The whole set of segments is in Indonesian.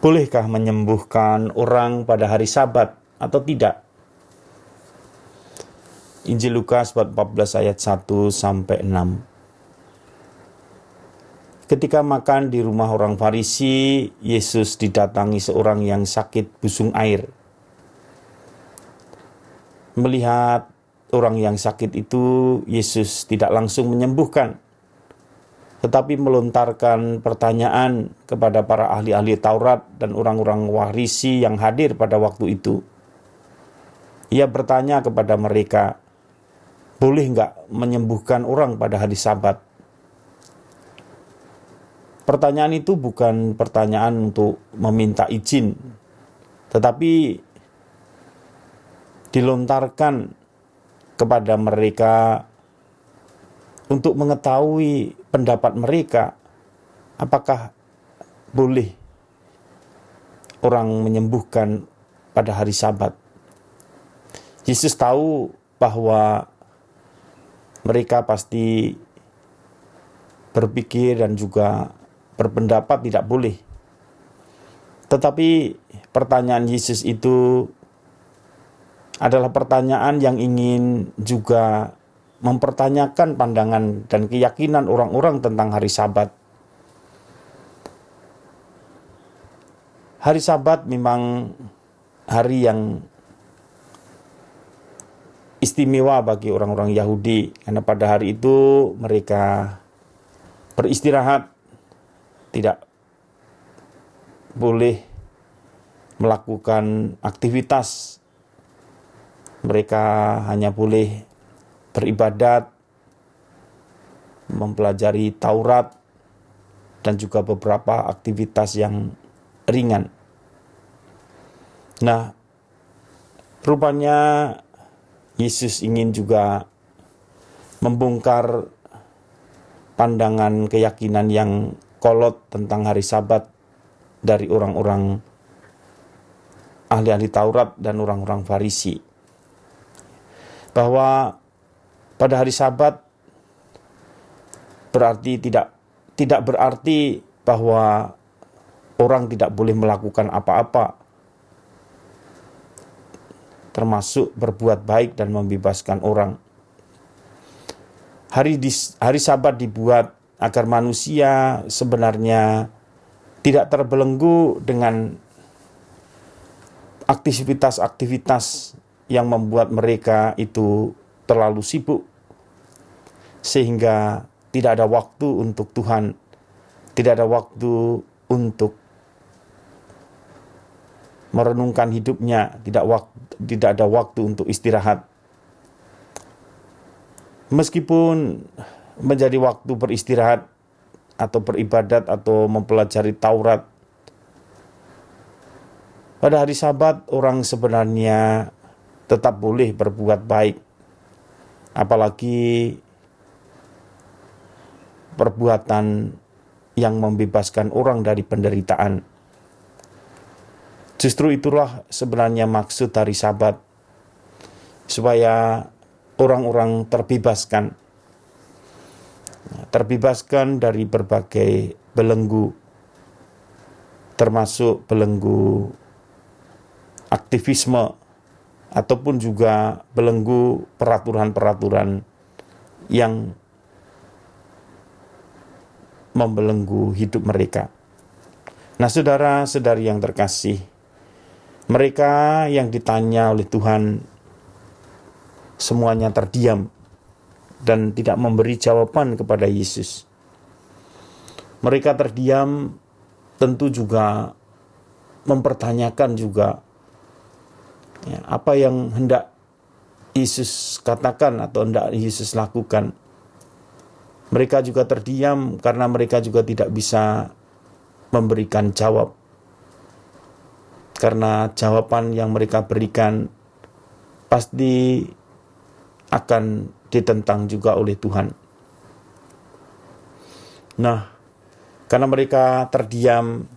Bolehkah menyembuhkan orang pada hari Sabat atau tidak? Injil Lukas bab 14 ayat 1 sampai 6. Ketika makan di rumah orang Farisi, Yesus didatangi seorang yang sakit busung air. Melihat orang yang sakit itu, Yesus tidak langsung menyembuhkan, tetapi melontarkan pertanyaan kepada para ahli-ahli Taurat dan orang-orang Farisi yang hadir pada waktu itu. Ia bertanya kepada mereka, boleh nggak menyembuhkan orang pada hari Sabat? Pertanyaan itu bukan pertanyaan untuk meminta izin, tetapi dilontarkan kepada mereka untuk mengetahui pendapat mereka, apakah boleh orang menyembuhkan pada hari Sabat. Yesus tahu bahwa mereka pasti berpikir dan juga berpendapat tidak boleh. Tetapi pertanyaan Yesus itu adalah pertanyaan yang ingin juga mempertanyakan pandangan dan keyakinan orang-orang tentang hari Sabat. Hari Sabat memang hari yang istimewa bagi orang-orang Yahudi, karena pada hari itu mereka beristirahat, tidak boleh melakukan aktivitas. Mereka hanya boleh beribadat, mempelajari Taurat, dan juga beberapa aktivitas yang ringan. Nah, rupanya Yesus ingin juga membongkar pandangan keyakinan yang kolot tentang hari Sabat dari orang-orang ahli-ahli Taurat dan orang-orang Farisi. Bahwa pada hari Sabat berarti tidak berarti bahwa orang tidak boleh melakukan apa-apa, termasuk berbuat baik dan membebaskan orang. Hari Sabat dibuat agar manusia sebenarnya tidak terbelenggu dengan aktivitas-aktivitas yang membuat mereka itu terlalu sibuk, sehingga tidak ada waktu untuk Tuhan, tidak ada waktu untuk merenungkan hidupnya, tidak ada waktu untuk istirahat. Meskipun menjadi waktu beristirahat atau beribadat atau mempelajari Taurat, pada hari Sabat orang sebenarnya tetap boleh berbuat baik, apalagi perbuatan yang membebaskan orang dari penderitaan. Justru itulah sebenarnya maksud hari Sabat, supaya orang-orang terbebaskan dari berbagai belenggu, termasuk belenggu aktivisme ataupun juga belenggu peraturan-peraturan yang membelenggu hidup mereka. Nah, saudara-saudari yang terkasih, mereka yang ditanya oleh Tuhan semuanya terdiam dan tidak memberi jawaban kepada Yesus. Mereka terdiam tentu juga mempertanyakan juga apa yang hendak Yesus katakan atau hendak Yesus lakukan. Mereka juga terdiam karena mereka juga tidak bisa memberikan jawab, karena jawaban yang mereka berikan pasti akan ditentang juga oleh Tuhan. Nah, karena mereka terdiam,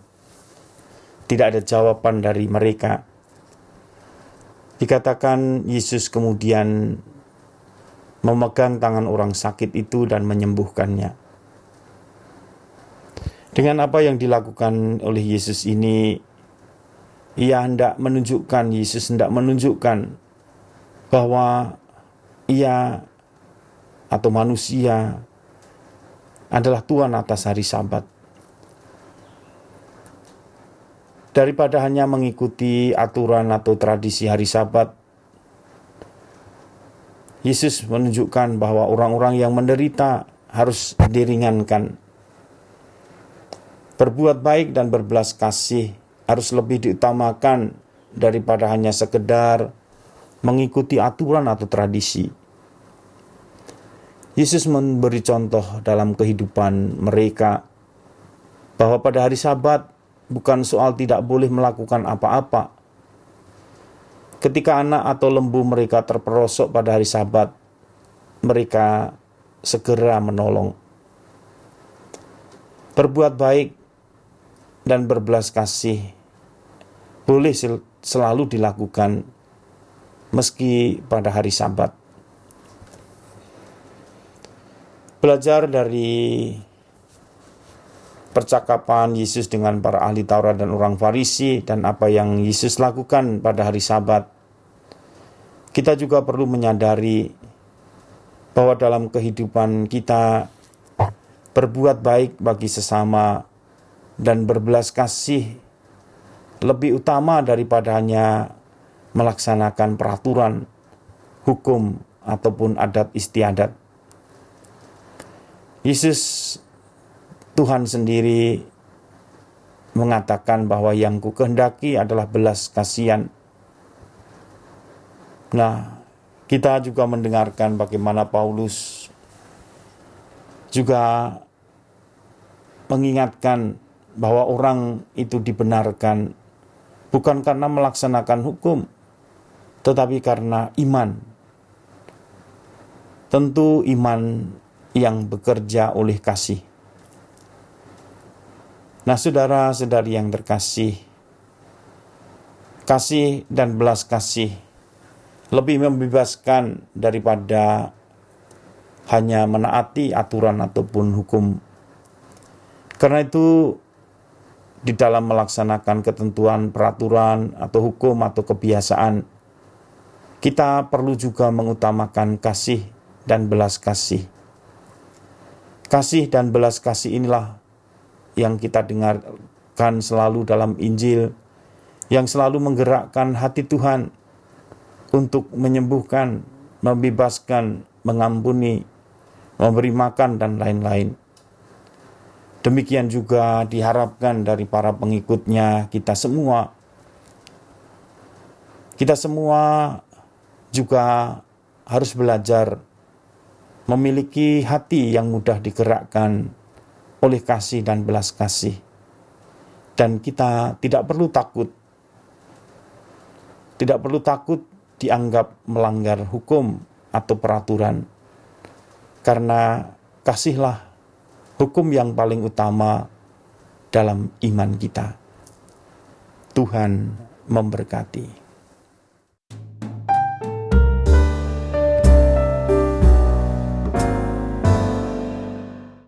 tidak ada jawaban dari mereka, dikatakan Yesus kemudian memegang tangan orang sakit itu dan menyembuhkannya. Dengan apa yang dilakukan oleh Yesus ini, Yesus hendak menunjukkan bahwa ia atau manusia adalah Tuhan atas hari Sabat. Daripada hanya mengikuti aturan atau tradisi hari Sabat, Yesus menunjukkan bahwa orang-orang yang menderita harus diringankan. Berbuat baik dan berbelas kasih harus lebih diutamakan daripada hanya sekedar mengikuti aturan atau tradisi. Yesus memberi contoh dalam kehidupan mereka bahwa pada hari Sabat bukan soal tidak boleh melakukan apa-apa. Ketika anak atau lembu mereka terperosok pada hari Sabat, mereka segera menolong. Berbuat baik dan berbelas kasih boleh selalu dilakukan meski pada hari Sabat. Belajar dari percakapan Yesus dengan para ahli Taurat dan orang Farisi dan apa yang Yesus lakukan pada hari Sabat, kita juga perlu menyadari bahwa dalam kehidupan kita berbuat baik bagi sesama dan berbelas kasih lebih utama daripada hanya melaksanakan peraturan, hukum, ataupun adat istiadat. Yesus Tuhan sendiri mengatakan bahwa yang kukehendaki adalah belas kasihan. Nah, kita juga mendengarkan bagaimana Paulus juga mengingatkan bahwa orang itu dibenarkan bukan karena melaksanakan hukum, tetapi karena iman. Tentu iman yang bekerja oleh kasih. Nah, saudara-saudari yang terkasih, kasih dan belas kasih lebih membebaskan daripada hanya menaati aturan ataupun hukum. Karena itu, di dalam melaksanakan ketentuan, peraturan, atau hukum, atau kebiasaan, kita perlu juga mengutamakan kasih dan belas kasih. Kasih dan belas kasih inilah yang kita dengarkan selalu dalam Injil, yang selalu menggerakkan hati Tuhan untuk menyembuhkan, membebaskan, mengampuni, memberi makan, dan lain-lain. Demikian juga diharapkan dari para pengikutnya, kita semua. Kita semua juga harus belajar memiliki hati yang mudah digerakkan oleh kasih dan belas kasih. Dan kita tidak perlu takut. Tidak perlu takut dianggap melanggar hukum atau peraturan. Karena kasihlah hukum yang paling utama dalam iman kita. Tuhan memberkati.